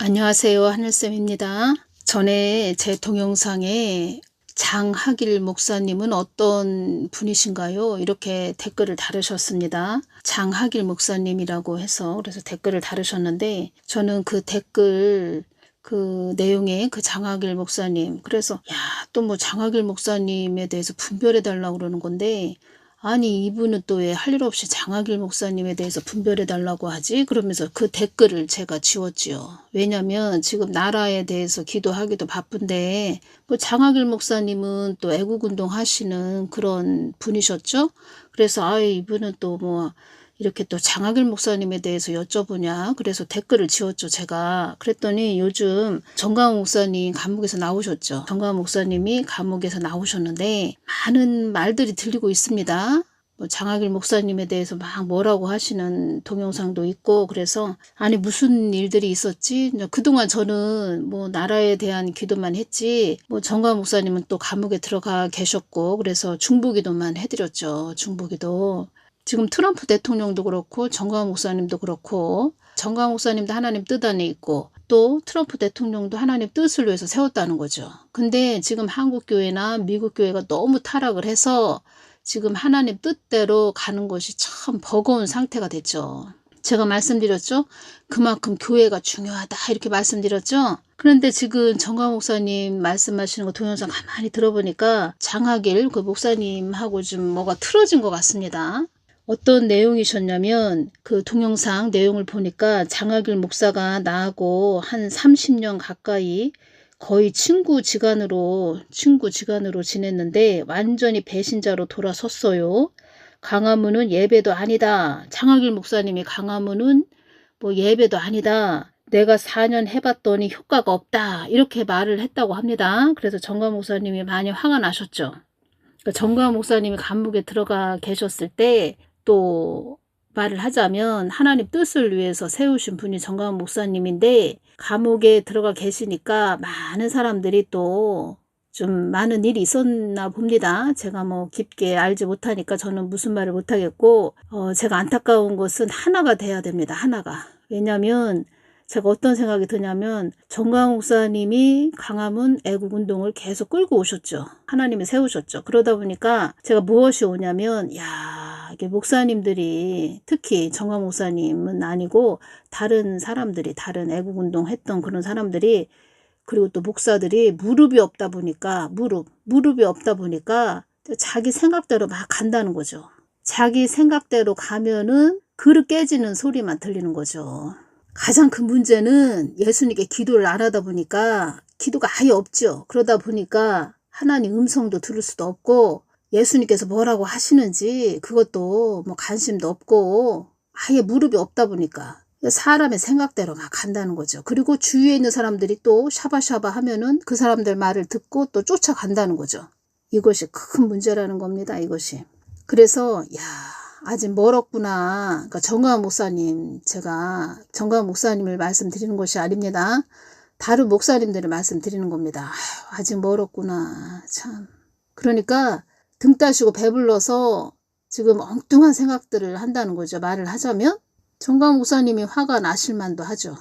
안녕하세요. 하늘쌤입니다. 전에 제 동영상에 장하길 목사님은 어떤 분이신가요? 이렇게 댓글을 달으셨습니다. 장하길 목사님이라고 해서 그래서 댓글을 달으셨는데 저는 그 댓글 그 내용에 그 장하길 목사님 그래서 또 뭐 장하길 목사님에 대해서 분별해 달라고 그러는 건데 아니 이분은 또 왜 할 일 없이 장하길 목사님에 대해서 분별해 달라고 하지? 그러면서 그 댓글을 제가 지웠지요. 왜냐면 지금 나라에 대해서 기도하기도 바쁜데 뭐 장하길 목사님은 또 애국운동 하시는 그런 분이셨죠. 그래서 이분은 또 뭐 이렇게 또 장하길 목사님에 대해서 여쭤보냐. 그래서 댓글을 지웠죠. 제가. 그랬더니 요즘 정광훈 목사님 감옥에서 나오셨죠. 정광훈 목사님이 감옥에서 나오셨는데 많은 말들이 들리고 있습니다. 뭐 장하길 목사님에 대해서 막 뭐라고 하시는 동영상도 있고 그래서 아니 무슨 일들이 있었지? 그동안 저는 뭐 나라에 대한 기도만 했지 뭐 정광훈 목사님은 또 감옥에 들어가 계셨고 그래서 중보기도만 해드렸죠. 중보기도. 지금 트럼프 대통령도 그렇고 정광훈 목사님도 그렇고 정광훈 목사님도 하나님 뜻 안에 있고 또 트럼프 대통령도 하나님 뜻을 위해서 세웠다는 거죠. 근데 지금 한국 교회나 미국 교회가 너무 타락을 해서 지금 하나님 뜻대로 가는 것이 참 버거운 상태가 됐죠. 제가 말씀드렸죠. 그만큼 교회가 중요하다 이렇게 말씀드렸죠. 그런데 지금 정광훈 목사님 말씀하시는 거 동영상 가만히 들어보니까 장하길 그 목사님하고 좀 뭐가 틀어진 것 같습니다. 어떤 내용이셨냐면 그 동영상 내용을 보니까 장하길 목사가 나하고 한 30년 가까이 거의 친구지간으로 지냈는데 완전히 배신자로 돌아섰어요. 강화문은 예배도 아니다. 장하길 목사님이 강화문은 뭐 예배도 아니다. 내가 4년 해봤더니 효과가 없다. 이렇게 말을 했다고 합니다. 그래서 정광 목사님이 많이 화가 나셨죠. 그러니까 정광 목사님이 감옥에 들어가 계셨을 때 또 말을 하자면 하나님 뜻을 위해서 세우신 분이 정광 목사님인데 감옥에 들어가 계시니까 많은 사람들이 또 좀 많은 일이 있었나 봅니다. 제가 뭐 깊게 알지 못하니까 저는 무슨 말을 못하겠고 제가 안타까운 것은 하나가 돼야 됩니다. 하나가. 왜냐하면 제가 어떤 생각이 드냐면 정광훈 목사님이 강화문 애국운동을 계속 끌고 오셨죠. 하나님이 세우셨죠. 그러다 보니까 제가 무엇이 오냐면 이게 목사님들이 특히 정광훈 목사님은 아니고 다른 사람들이 다른 애국운동 했던 그런 사람들이 그리고 또 목사들이 무릎이 없다 보니까 무릎이 없다 보니까 자기 생각대로 막 간다는 거죠. 자기 생각대로 가면은 그릇 깨지는 소리만 들리는 거죠. 가장 큰 문제는 예수님께 기도를 안 하다 보니까 기도가 아예 없죠. 그러다 보니까 하나님 음성도 들을 수도 없고 예수님께서 뭐라고 하시는지 그것도 뭐 관심도 없고 아예 무릎이 없다 보니까 사람의 생각대로 막 간다는 거죠. 그리고 주위에 있는 사람들이 또 샤바샤바 하면은 그 사람들 말을 듣고 또 쫓아간다는 거죠. 이것이 큰 문제라는 겁니다. 이것이. 그래서 아직 멀었구나. 그러니까 정광훈 목사님, 제가 정광훈 목사님을 말씀드리는 것이 아닙니다. 다른 목사님들을 말씀드리는 겁니다. 아직 멀었구나. 참. 그러니까 등 따시고 배불러서 지금 엉뚱한 생각들을 한다는 거죠. 말을 하자면 정광훈 목사님이 화가 나실 만도 하죠.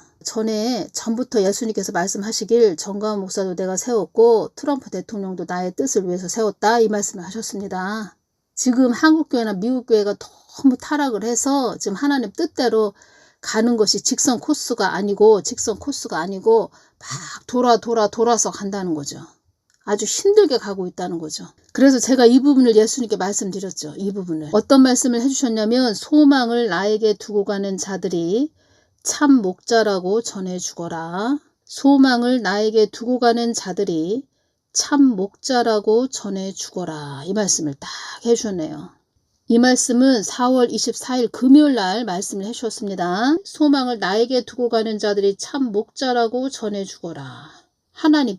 전부터 예수님께서 말씀하시길 정광훈 목사도 내가 세웠고 트럼프 대통령도 나의 뜻을 위해서 세웠다 이 말씀을 하셨습니다. 지금 한국교회나 미국교회가 너무 타락을 해서 지금 하나님 뜻대로 가는 것이 직선 코스가 아니고 막 돌아서 간다는 거죠. 아주 힘들게 가고 있다는 거죠. 그래서 제가 이 부분을 예수님께 말씀드렸죠. 이 부분을. 어떤 말씀을 해주셨냐면 소망을 나에게 두고 가는 자들이 참 목자라고 전해주거라. 소망을 나에게 두고 가는 자들이 참 목자라고 전해주거라. 이 말씀을 딱 해주셨네요. 이 말씀은 4월 24일 금요일 날 말씀을 해주셨습니다. 소망을 나에게 두고 가는 자들이 참 목자라고 전해주거라. 하나님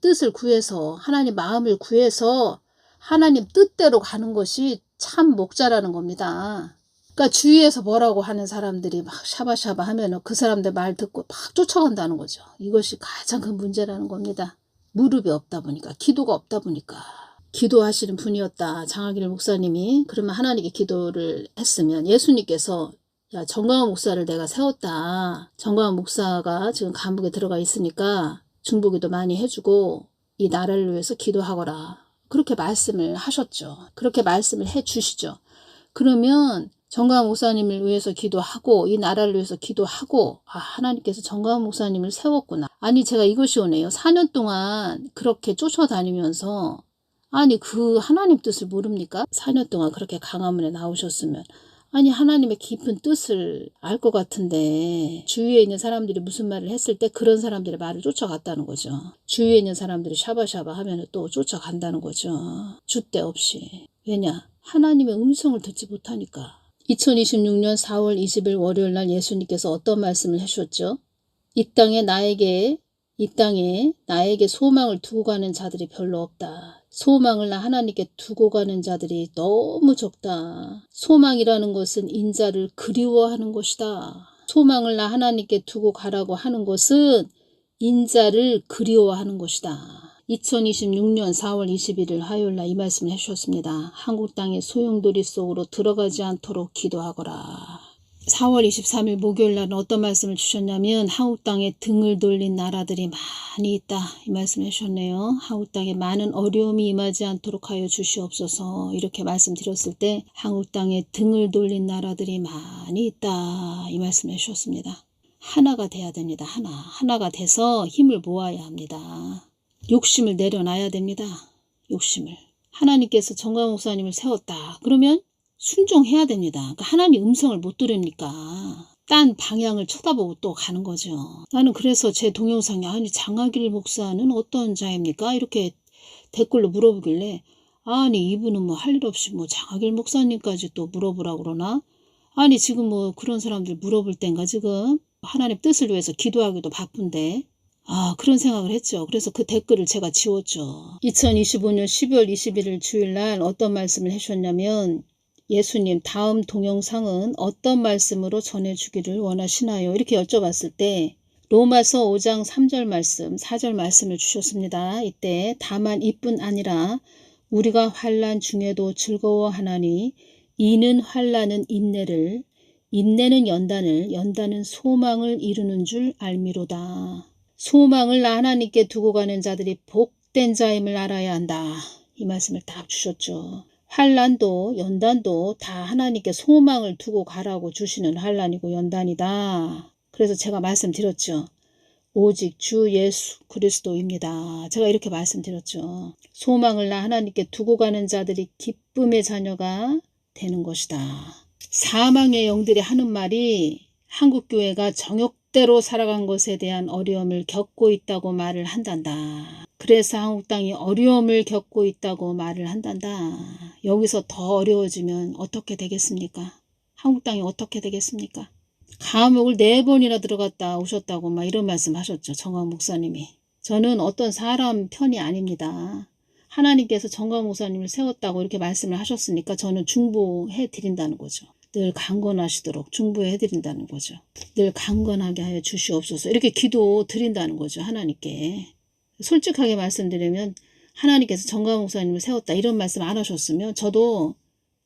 뜻을 구해서 하나님 마음을 구해서 하나님 뜻대로 가는 것이 참 목자라는 겁니다. 그러니까 주위에서 뭐라고 하는 사람들이 막 샤바샤바 하면 그 사람들 말 듣고 막 쫓아간다는 거죠. 이것이 가장 큰 문제라는 겁니다. 무릎이 없다 보니까 기도가 없다 보니까 기도하시는 분이었다. 장하길 목사님이 그러면 하나님께 기도를 했으면 예수님께서 야, 정광훈 목사를 내가 세웠다. 정광훈 목사가 지금 감옥에 들어가 있으니까 중보기도 많이 해주고 이 나라를 위해서 기도하거라. 그렇게 말씀을 하셨죠. 그렇게 말씀을 해 주시죠. 그러면 정광훈 목사님을 위해서 기도하고 이 나라를 위해서 기도하고 하나님께서 정광훈 목사님을 세웠구나. 아니 제가 이것이 오네요. 4년 동안 그렇게 쫓아다니면서 아니 그 하나님 뜻을 모릅니까? 4년 동안 그렇게 강화문에 나오셨으면 아니 하나님의 깊은 뜻을 알 것 같은데 주위에 있는 사람들이 무슨 말을 했을 때 그런 사람들의 말을 쫓아갔다는 거죠. 주위에 있는 사람들이 샤바샤바 하면 또 쫓아간다는 거죠. 줏대 없이. 왜냐? 하나님의 음성을 듣지 못하니까. 2026년 4월 20일 월요일 날 예수님께서 어떤 말씀을 하셨죠? 이 땅에 나에게 소망을 두고 가는 자들이 별로 없다. 소망을 나 하나님께 두고 가는 자들이 너무 적다. 소망이라는 것은 인자를 그리워하는 것이다. 소망을 나 하나님께 두고 가라고 하는 것은 인자를 그리워하는 것이다. 2026년 4월 21일 화요일 날 이 말씀을 해주셨습니다. 한국 땅의 소용돌이 속으로 들어가지 않도록 기도하거라. 4월 23일 목요일 날은 어떤 말씀을 주셨냐면 한국 땅에 등을 돌린 나라들이 많이 있다. 이 말씀을 해주셨네요. 한국 땅에 많은 어려움이 임하지 않도록 하여 주시옵소서. 이렇게 말씀드렸을 때 한국 땅에 등을 돌린 나라들이 많이 있다. 이 말씀을 해주셨습니다. 하나가 돼야 됩니다. 하나가 돼서 힘을 모아야 합니다. 욕심을 내려놔야 됩니다. 욕심을. 하나님께서 정광훈 목사님을 세웠다. 그러면 순종해야 됩니다. 그러니까 하나님 음성을 못 들으니까 딴 방향을 쳐다보고 또 가는 거죠. 나는 그래서 제 동영상에 아니 장하길 목사는 어떤 자입니까? 이렇게 댓글로 물어보길래 아니 이분은 뭐 할 일 없이 뭐 장하길 목사님까지 또 물어보라고 그러나? 아니 지금 뭐 그런 사람들 물어볼 땐가 지금 하나님 뜻을 위해서 기도하기도 바쁜데 그런 생각을 했죠. 그래서 그 댓글을 제가 지웠죠. 2025년 12월 21일 주일날 어떤 말씀을 해주셨냐면 예수님 다음 동영상은 어떤 말씀으로 전해주기를 원하시나요? 이렇게 여쭤봤을 때 로마서 5장 3절 말씀, 4절 말씀을 주셨습니다. 이때 다만 이뿐 아니라 우리가 환난 중에도 즐거워하나니 이는 환난은 인내를, 인내는 연단을, 연단은 소망을 이루는 줄 알미로다. 소망을 나 하나님께 두고 가는 자들이 복된 자임을 알아야 한다. 이 말씀을 딱 주셨죠. 환난도 연단도 다 하나님께 소망을 두고 가라고 주시는 환난이고 연단이다. 그래서 제가 말씀드렸죠. 오직 주 예수 그리스도입니다. 제가 이렇게 말씀드렸죠. 소망을 나 하나님께 두고 가는 자들이 기쁨의 자녀가 되는 것이다. 사망의 영들이 하는 말이 한국교회가 정욕대로 살아간 것에 대한 어려움을 겪고 있다고 말을 한단다. 그래서 한국 땅이 어려움을 겪고 있다고 말을 한단다. 여기서 더 어려워지면 어떻게 되겠습니까? 한국 땅이 어떻게 되겠습니까? 감옥을 4번이나 들어갔다 오셨다고 막 이런 말씀 하셨죠. 정광훈 목사님이. 저는 어떤 사람 편이 아닙니다. 하나님께서 정광훈 목사님을 세웠다고 이렇게 말씀을 하셨으니까 저는 중보해 드린다는 거죠. 늘 강건하시도록 중보해 드린다는 거죠. 늘 강건하게 하여 주시옵소서. 이렇게 기도 드린다는 거죠. 하나님께. 솔직하게 말씀드리면 하나님께서 정광훈 목사님을 세웠다 이런 말씀 안 하셨으면 저도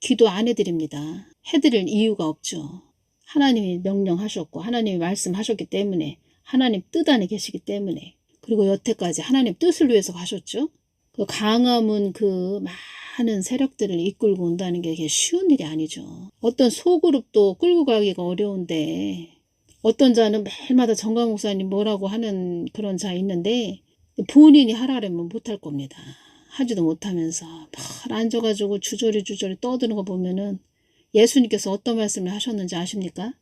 기도 안 해드립니다. 해드릴 이유가 없죠. 하나님이 명령하셨고 하나님이 말씀하셨기 때문에 하나님 뜻 안에 계시기 때문에 그리고 여태까지 하나님 뜻을 위해서 가셨죠. 그 강함은 그 많은 세력들을 이끌고 온다는 게 쉬운 일이 아니죠. 어떤 소그룹도 끌고 가기가 어려운데 어떤 자는 매일마다 정광훈 목사님 뭐라고 하는 그런 자 있는데 본인이 하라면 못할 겁니다. 하지도 못하면서 막 앉아가지고 주저리 떠드는 거 보면은 예수님께서 어떤 말씀을 하셨는지 아십니까?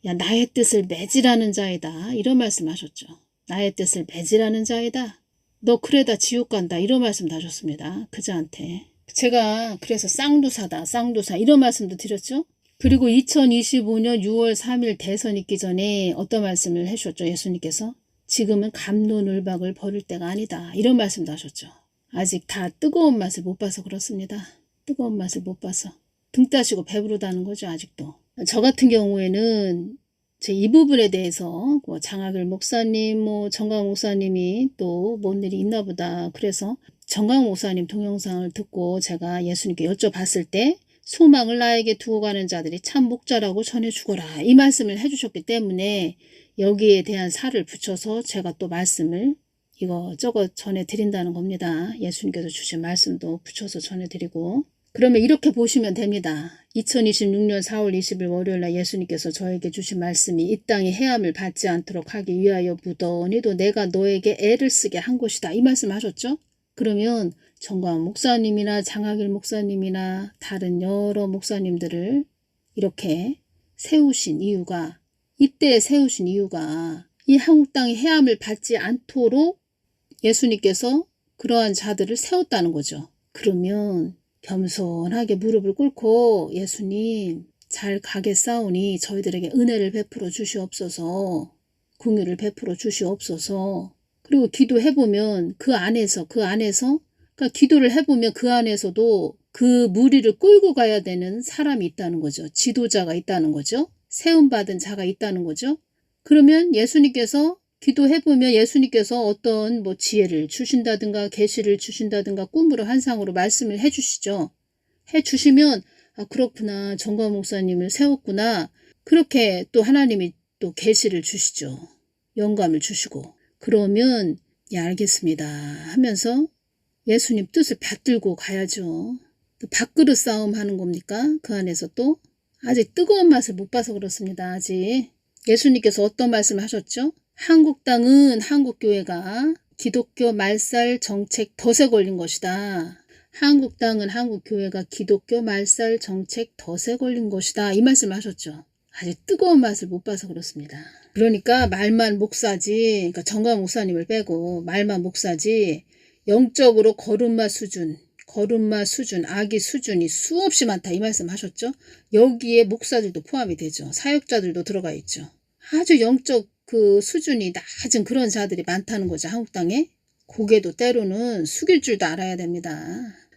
야 나의 뜻을 매질하는 자이다. 이런 말씀 하셨죠. 나의 뜻을 매질하는 자이다. 너 그래다 지옥 간다. 이런 말씀도 하셨습니다. 그자한테. 제가 그래서 쌍두사다. 쌍두사 이런 말씀도 드렸죠. 그리고 2025년 6월 3일 대선 있기 전에 어떤 말씀을 해주셨죠. 예수님께서. 지금은 갑론을박을 버릴 때가 아니다. 이런 말씀도 하셨죠. 아직 다 뜨거운 맛을 못 봐서 그렇습니다. 뜨거운 맛을 못 봐서. 등 따시고 배부르다는 거죠. 아직도. 저 같은 경우에는 제 이 부분에 대해서 뭐 장하길 목사님, 뭐 정광훈 목사님이 또 뭔 일이 있나 보다. 그래서 정광훈 목사님 동영상을 듣고 제가 예수님께 여쭤봤을 때 소망을 나에게 두고 가는 자들이 참 목자라고 전해주거라. 이 말씀을 해주셨기 때문에 여기에 대한 살을 붙여서 제가 또 말씀을 이거저거 전해드린다는 겁니다. 예수님께서 주신 말씀도 붙여서 전해드리고. 그러면 이렇게 보시면 됩니다. 2026년 4월 20일 월요일날 예수님께서 저에게 주신 말씀이 이 땅이 해함을 받지 않도록 하기 위하여 묻어니도 내가 너에게 애를 쓰게 한 것이다. 이 말씀을 하셨죠? 그러면 정광 목사님이나 장학일 목사님이나 다른 여러 목사님들을 이렇게 세우신 이유가, 이때 세우신 이유가 이 한국 땅이 해함을 받지 않도록 예수님께서 그러한 자들을 세웠다는 거죠. 그러면 겸손하게 무릎을 꿇고 예수님 잘 가겠사오니 저희들에게 은혜를 베풀어 주시옵소서, 긍휼을 베풀어 주시옵소서. 그리고 기도해보면 그 안에서 그러니까 기도를 해보면 그 안에서도 그 무리를 끌고 가야 되는 사람이 있다는 거죠. 지도자가 있다는 거죠. 세움받은 자가 있다는 거죠. 그러면 예수님께서 기도해보면 예수님께서 어떤 지혜를 주신다든가 계시를 주신다든가 꿈으로 환상으로 말씀을 해주시죠. 해주시면 아 그렇구나, 정광 목사님을 세웠구나, 그렇게 또 하나님이 또 계시를 주시죠. 영감을 주시고. 그러면 예 알겠습니다 하면서 예수님 뜻을 받들고 가야죠. 또 밥그릇 싸움 하는 겁니까? 그 안에서 또 아직 뜨거운 맛을 못 봐서 그렇습니다. 아직. 예수님께서 어떤 말씀을 하셨죠? 한국 땅은 한국교회가 기독교 말살 정책 덫에 걸린 것이다. 한국 땅은 한국교회가 기독교 말살 정책 덫에 걸린 것이다. 이 말씀을 하셨죠. 아직 뜨거운 맛을 못 봐서 그렇습니다. 그러니까 말만 목사지, 그러니까 정광 목사님을 빼고 말만 목사지 영적으로 걸음마 수준, 아기 수준이 수없이 많다. 이 말씀 하셨죠. 여기에 목사들도 포함이 되죠. 사역자들도 들어가 있죠. 아주 영적 그 수준이 낮은 그런 자들이 많다는 거죠. 한국 땅에. 고개도 때로는 숙일 줄도 알아야 됩니다.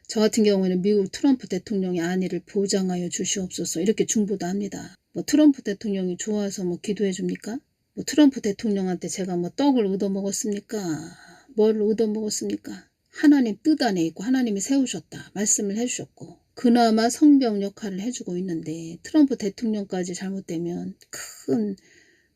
저 같은 경우에는 미국 트럼프 대통령의 안위를 보장하여 주시옵소서 이렇게 중보도 합니다. 트럼프 대통령이 좋아서 기도해 줍니까? 트럼프 대통령한테 제가 떡을 얻어먹었습니까? 뭘 얻어먹었습니까? 하나님 뜻 안에 있고 하나님이 세우셨다 말씀을 해주셨고 그나마 성병 역할을 해주고 있는데 트럼프 대통령까지 잘못되면 큰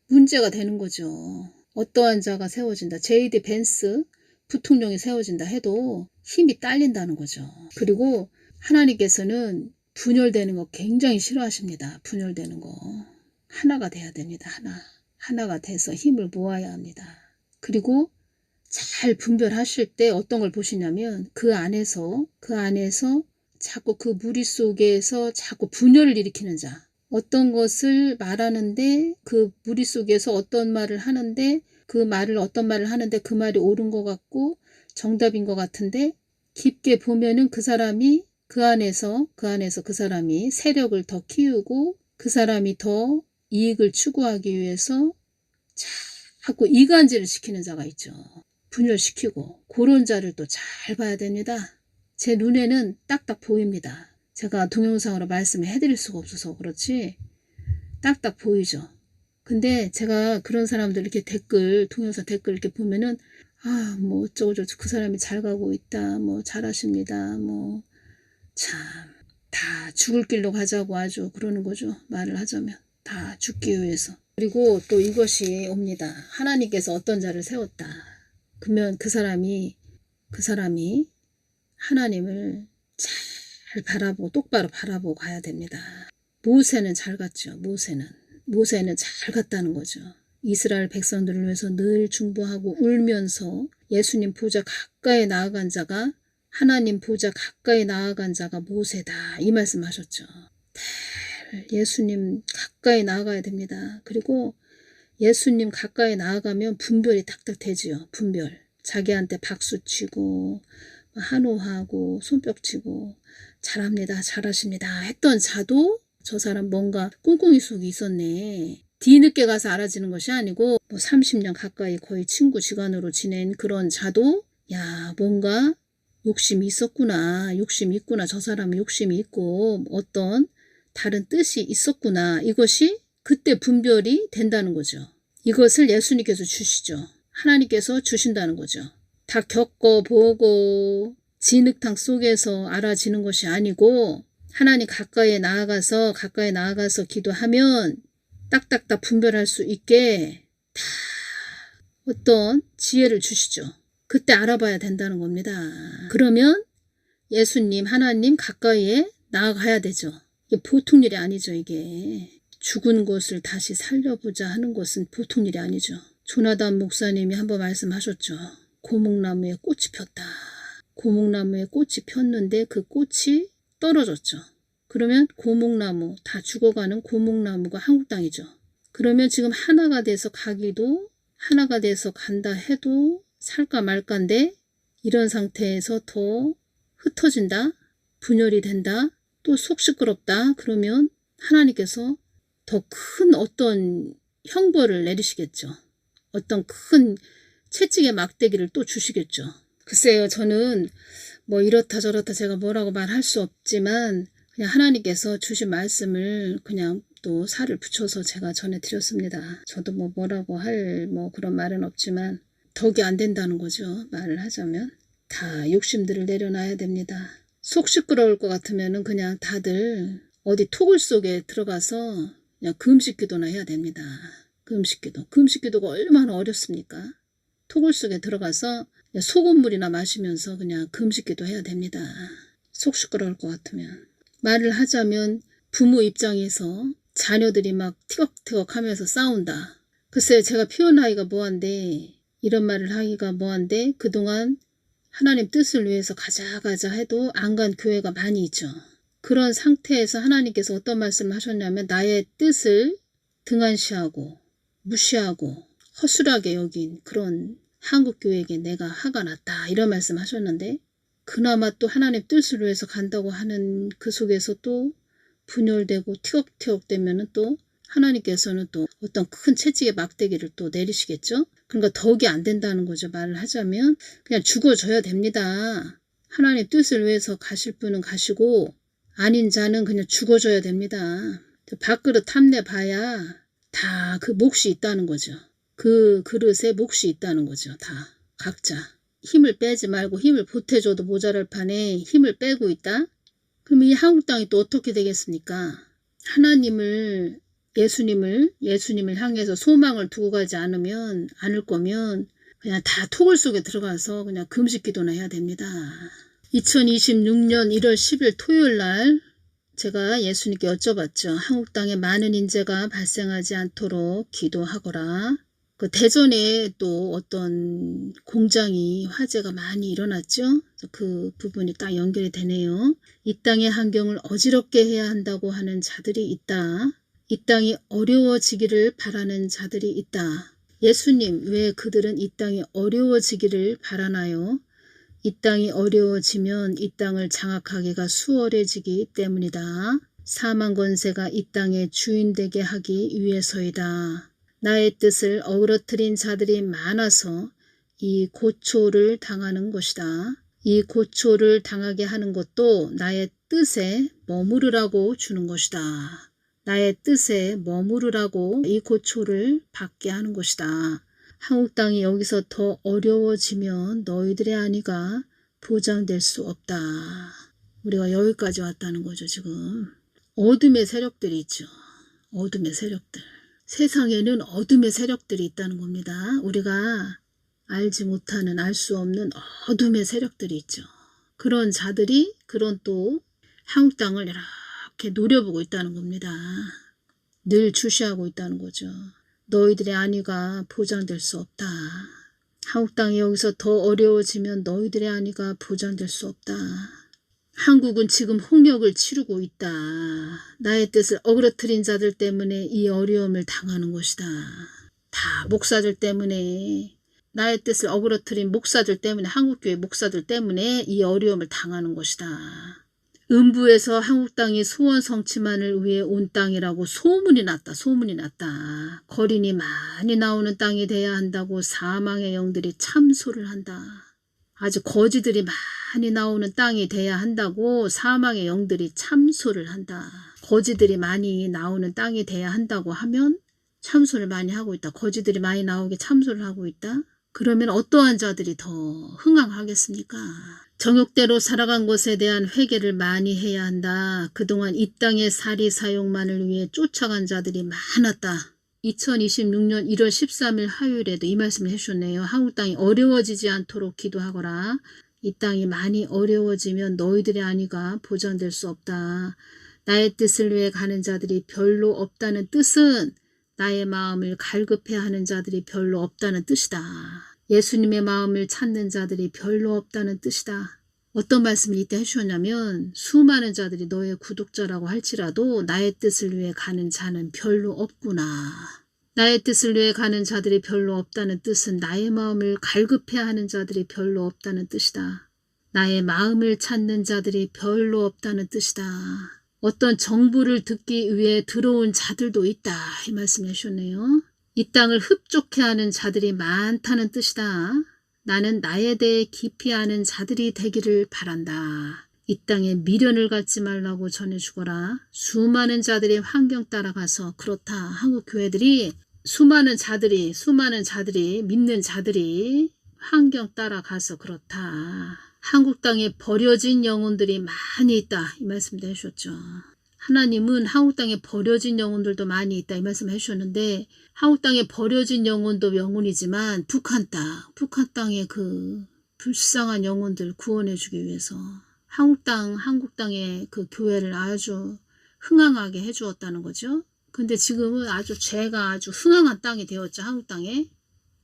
문제가 되는 거죠. 어떠한 자가 세워진다. 제이디 벤스 부통령이 세워진다 해도 힘이 딸린다는 거죠. 그리고 하나님께서는 분열되는 거 굉장히 싫어하십니다. 분열되는 거. 하나가 돼야 됩니다. 하나가 돼서 힘을 모아야 합니다. 그리고 잘 분별하실 때 어떤 걸 보시냐면 그 안에서 자꾸 그 무리 속에서 자꾸 분열을 일으키는 자. 어떤 것을 말하는데 그 무리 속에서 어떤 말을 하는데 그 말이 옳은 것 같고 정답인 것 같은데 깊게 보면은 그 사람이 그 안에서 그 사람이 세력을 더 키우고 그 사람이 더 이익을 추구하기 위해서 자꾸 이간질을 시키는 자가 있죠. 분열시키고 그런 자를 또 잘 봐야 됩니다. 제 눈에는 딱딱 보입니다. 제가 동영상으로 말씀을 해드릴 수가 없어서 그렇지 딱딱 보이죠. 근데 제가 그런 사람들 이렇게 동영상 댓글 이렇게 보면은 어쩌고저쩌고 그 사람이 잘 가고 있다, 잘하십니다, 참 다 죽을 길로 가자고 아주 그러는 거죠. 말을 하자면 다 죽기 위해서. 그리고 또 이것이 옵니다. 하나님께서 어떤 자를 세웠다. 그러면 그 사람이 하나님을 잘 바라보고 똑바로 바라보고 가야 됩니다. 모세는 잘 갔죠. 모세는 잘 갔다는 거죠. 이스라엘 백성들을 위해서 늘 중보하고 울면서 예수님 보좌 가까이 나아간 자가 하나님 보좌 가까이 나아간 자가 모세다. 이 말씀하셨죠. 예수님 가까이 나아가야 됩니다. 그리고 예수님 가까이 나아가면 분별이 딱딱 되지요. 분별. 자기한테 박수치고 한호하고 손뼉치고 잘합니다. 잘하십니다. 했던 자도 저 사람 뭔가 꿍꿍이 속이 있었네. 뒤늦게 가서 알아지는 것이 아니고 30년 가까이 거의 친구 지간으로 지낸 그런 자도 뭔가 욕심이 있었구나. 욕심이 있구나. 저 사람은 욕심이 있고 어떤 다른 뜻이 있었구나. 이것이 그때 분별이 된다는 거죠. 이것을 예수님께서 주시죠. 하나님께서 주신다는 거죠. 다 겪어보고 진흙탕 속에서 알아지는 것이 아니고 하나님 가까이 나아가서 기도하면 딱딱딱 분별할 수 있게 다 어떤 지혜를 주시죠. 그때 알아봐야 된다는 겁니다. 그러면 예수님, 하나님 가까이에 나아가야 되죠. 이게 보통 일이 아니죠. 이게 죽은 것을 다시 살려보자 하는 것은 보통 일이 아니죠. 조나단 목사님이 한번 말씀하셨죠. 고목나무에 꽃이 폈다. 고목나무에 꽃이 폈는데 그 꽃이 떨어졌죠. 그러면 고목나무, 다 죽어가는 고목나무가 한국 땅이죠. 그러면 지금 하나가 돼서 간다 해도 살까 말까인데 이런 상태에서 더 흩어진다, 분열이 된다, 또 속 시끄럽다. 그러면 하나님께서 더 큰 어떤 형벌을 내리시겠죠. 어떤 큰 채찍의 막대기를 또 주시겠죠. 글쎄요, 저는 뭐 이렇다 저렇다 제가 뭐라고 말할 수 없지만 그냥 하나님께서 주신 말씀을 그냥 또 살을 붙여서 제가 전해드렸습니다. 저도 뭐라고 할 그런 말은 없지만 덕이 안 된다는 거죠. 말을 하자면 다 욕심들을 내려놔야 됩니다. 속 시끄러울 것 같으면은 그냥 다들 어디 토굴 속에 들어가서 그냥 금식기도나 해야 됩니다. 금식기도가 얼마나 어렵습니까? 토굴 속에 들어가서 소금물이나 마시면서 그냥 금식기도 해야 됩니다. 속 시끄러울 것 같으면. 말을 하자면 부모 입장에서 자녀들이 막 티격태격 하면서 싸운다. 글쎄 제가 표현하기가 뭐한데 이런 말을 하기가 뭐한데 그동안 하나님 뜻을 위해서 가자 해도 안 간 교회가 많이 있죠. 그런 상태에서 하나님께서 어떤 말씀을 하셨냐면 나의 뜻을 등한시하고 무시하고 허술하게 여긴 그런 한국교회에게 내가 화가 났다 이런 말씀 하셨는데 그나마 또 하나님 뜻을 위해서 간다고 하는 그 속에서 또 분열되고 티격태격 되면은 또 하나님께서는 또 어떤 큰 채찍의 막대기를 또 내리시겠죠. 그러니까 덕이 안 된다는 거죠. 말을 하자면 그냥 죽어줘야 됩니다. 하나님 뜻을 위해서 가실 분은 가시고 아닌 자는 그냥 죽어줘야 됩니다. 밥그릇 탐내 봐야 다 그 몫이 있다는 거죠. 그 그릇에 몫이 있다는 거죠. 다 각자 힘을 빼지 말고 힘을 보태줘도 모자랄 판에 힘을 빼고 있다. 그럼 이 한국 땅이 또 어떻게 되겠습니까? 하나님을 예수님을 향해서 소망을 두고 가지 않을 거면 그냥 다 토굴 속에 들어가서 그냥 금식기도나 해야 됩니다. 2026년 1월 10일 토요일 날 제가 예수님께 여쭤봤죠. 한국 땅에 많은 인재가 발생하지 않도록 기도하거라. 그 대전에 또 어떤 공장이 화재가 많이 일어났죠. 그 부분이 딱 연결이 되네요. 이 땅의 환경을 어지럽게 해야 한다고 하는 자들이 있다. 이 땅이 어려워지기를 바라는 자들이 있다. 예수님, 왜 그들은 이 땅이 어려워지기를 바라나요? 이 땅이 어려워지면 이 땅을 장악하기가 수월해지기 때문이다. 사망 권세가 이 땅의 주인 되게 하기 위해서이다. 나의 뜻을 어그러뜨린 자들이 많아서 이 고초를 당하는 것이다. 이 고초를 당하게 하는 것도 나의 뜻에 머무르라고 주는 것이다. 나의 뜻에 머무르라고 이 고초를 받게 하는 것이다. 한국 땅이 여기서 더 어려워지면 너희들의 안위가 보장될 수 없다. 우리가 여기까지 왔다는 거죠. 지금 어둠의 세력들이 있죠. 어둠의 세력들. 세상에는 어둠의 세력들이 있다는 겁니다. 우리가 알지 못하는 알 수 없는 어둠의 세력들이 있죠. 그런 자들이 그런 또 한국 땅을 이렇게 노려보고 있다는 겁니다. 늘 주시하고 있다는 거죠. 너희들의 안위가 보장될 수 없다. 한국 땅이 여기서 더 어려워지면 너희들의 안위가 보장될 수 없다. 한국은 지금 홍역을 치르고 있다. 나의 뜻을 어그러뜨린 자들 때문에 이 어려움을 당하는 것이다. 다 목사들 때문에 나의 뜻을 어그러뜨린 목사들 때문에 한국교회 목사들 때문에 이 어려움을 당하는 것이다. 음부에서 한국 땅이 소원 성취만을 위해 온 땅이라고 소문이 났다. 소문이 났다. 거린이 많이 나오는 땅이 돼야 한다고 사망의 영들이 참소를 한다. 아주 거지들이 많이 나오는 땅이 돼야 한다고 사망의 영들이 참소를 한다. 거지들이 많이 나오는 땅이 돼야 한다고 하면 참소를 많이 하고 있다. 거지들이 많이 나오게 참소를 하고 있다. 그러면 어떠한 자들이 더 흥황하겠습니까? 정욕대로 살아간 것에 대한 회개를 많이 해야 한다. 그동안 이 땅의 사리 사욕만을 위해 쫓아간 자들이 많았다. 2026년 1월 13일 화요일에도 이 말씀을 해주셨네요. 한국 땅이 어려워지지 않도록 기도하거라. 이 땅이 많이 어려워지면 너희들의 안위가 보장될 수 없다. 나의 뜻을 위해 가는 자들이 별로 없다는 뜻은 나의 마음을 갈급해하는 자들이 별로 없다는 뜻이다. 예수님의 마음을 찾는 자들이 별로 없다는 뜻이다. 어떤 말씀을 이때 해주셨냐면 수많은 자들이 너의 구독자라고 할지라도 나의 뜻을 위해 가는 자는 별로 없구나. 나의 뜻을 위해 가는 자들이 별로 없다는 뜻은 나의 마음을 갈급해하는 자들이 별로 없다는 뜻이다. 나의 마음을 찾는 자들이 별로 없다는 뜻이다. 어떤 정보를 듣기 위해 들어온 자들도 있다. 이 말씀 해주셨네요. 이 땅을 흡족해하는 자들이 많다는 뜻이다. 나는 나에 대해 깊이 아는 자들이 되기를 바란다. 이 땅에 미련을 갖지 말라고 전해주거라. 수많은 자들이 환경 따라가서 그렇다. 한국 교회들이 수많은 자들이 믿는 자들이 환경 따라가서 그렇다. 한국 땅에 버려진 영혼들이 많이 있다. 이 말씀도 해주셨죠. 하나님은 한국 땅에 버려진 영혼들도 많이 있다. 이 말씀 해주셨는데 한국 땅에 버려진 영혼도 영혼이지만 북한 땅의 그 불쌍한 영혼들 구원해주기 위해서 한국 땅의 그 교회를 아주 흥황하게 해주었다는 거죠. 근데 지금은 아주 죄가 아주 흥황한 땅이 되었죠. 한국 땅에.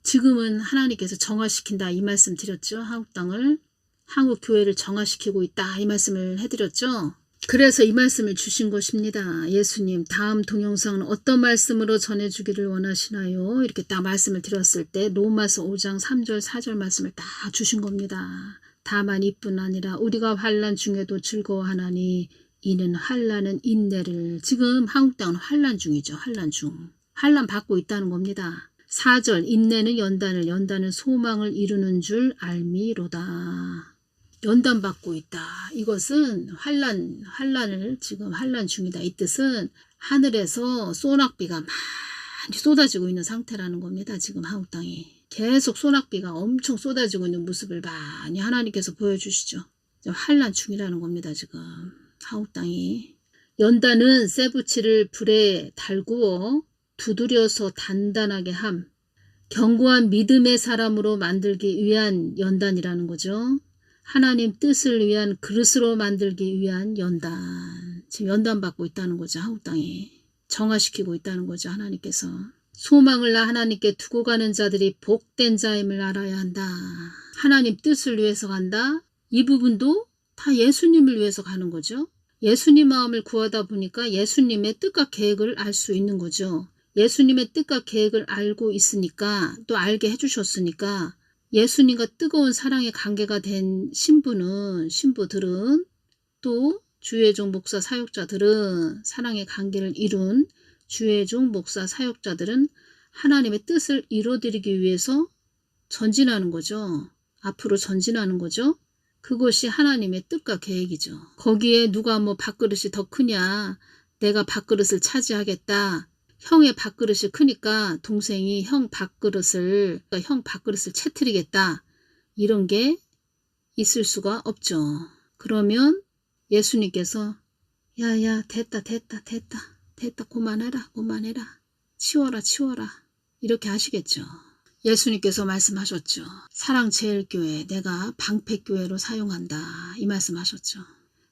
지금은 하나님께서 정화시킨다. 이 말씀 드렸죠. 한국 땅을. 한국 교회를 정화시키고 있다. 이 말씀을 해드렸죠. 그래서 이 말씀을 주신 것입니다. 예수님 다음 동영상은 어떤 말씀으로 전해주기를 원하시나요? 이렇게 딱 말씀을 드렸을 때 로마서 5장 3절 4절 말씀을 딱 주신 겁니다. 다만 이뿐 아니라 우리가 환난 중에도 즐거워하나니 이는 환난은 인내를. 지금 한국 땅은 환난 중이죠. 환난 중. 환난 받고 있다는 겁니다. 4절 인내는 연단은 소망을 이루는 줄 알미로다. 연단 받고 있다. 이것은 환난을 지금 환난 중이다. 이 뜻은 하늘에서 소낙비가 많이 쏟아지고 있는 상태라는 겁니다. 지금 한국 땅이. 계속 소낙비가 엄청 쏟아지고 있는 모습을 많이 하나님께서 보여주시죠. 환난 중이라는 겁니다. 지금 한국 땅이. 연단은 쇠붙이를 불에 달구어 두드려서 단단하게 함. 견고한 믿음의 사람으로 만들기 위한 연단이라는 거죠. 하나님 뜻을 위한 그릇으로 만들기 위한 연단. 지금 연단받고 있다는 거죠. 한국 땅이. 정화시키고 있다는 거죠. 하나님께서. 소망을 나 하나님께 두고 가는 자들이 복된 자임을 알아야 한다. 하나님 뜻을 위해서 간다. 이 부분도 다 예수님을 위해서 가는 거죠. 예수님 마음을 구하다 보니까 예수님의 뜻과 계획을 알 수 있는 거죠. 예수님의 뜻과 계획을 알고 있으니까 또 알게 해주셨으니까 예수님과 뜨거운 사랑의 관계가 된 신부들은 또 주의 종 목사 사역자들은 사랑의 관계를 이룬 주의 종 목사 사역자들은 하나님의 뜻을 이루어드리기 위해서 전진하는 거죠. 앞으로 전진하는 거죠. 그것이 하나님의 뜻과 계획이죠. 거기에 누가 뭐 밥그릇이 더 크냐, 내가 밥그릇을 차지하겠다, 형의 밥그릇이 크니까 동생이 형 밥그릇을 채트리겠다, 이런 게 있을 수가 없죠. 그러면 예수님께서 야야 됐다 그만해라 치워라 이렇게 하시겠죠. 예수님께서 말씀하셨죠. 사랑제일교회 내가 방패교회로 사용한다, 이 말씀하셨죠.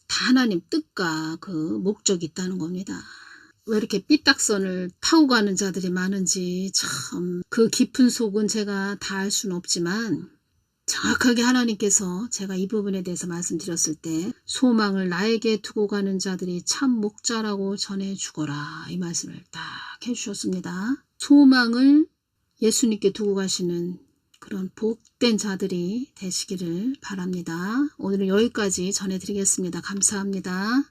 다 하나님 뜻과 그 목적이 있다는 겁니다. 왜 이렇게 삐딱선을 타고 가는 자들이 많은지 참 그 깊은 속은 제가 다 알 수는 없지만 정확하게 하나님께서 제가 이 부분에 대해서 말씀드렸을 때 소망을 나에게 두고 가는 자들이 참 목자라고 전해주거라, 이 말씀을 딱 해주셨습니다. 소망을 예수님께 두고 가시는 그런 복된 자들이 되시기를 바랍니다. 오늘은 여기까지 전해드리겠습니다. 감사합니다.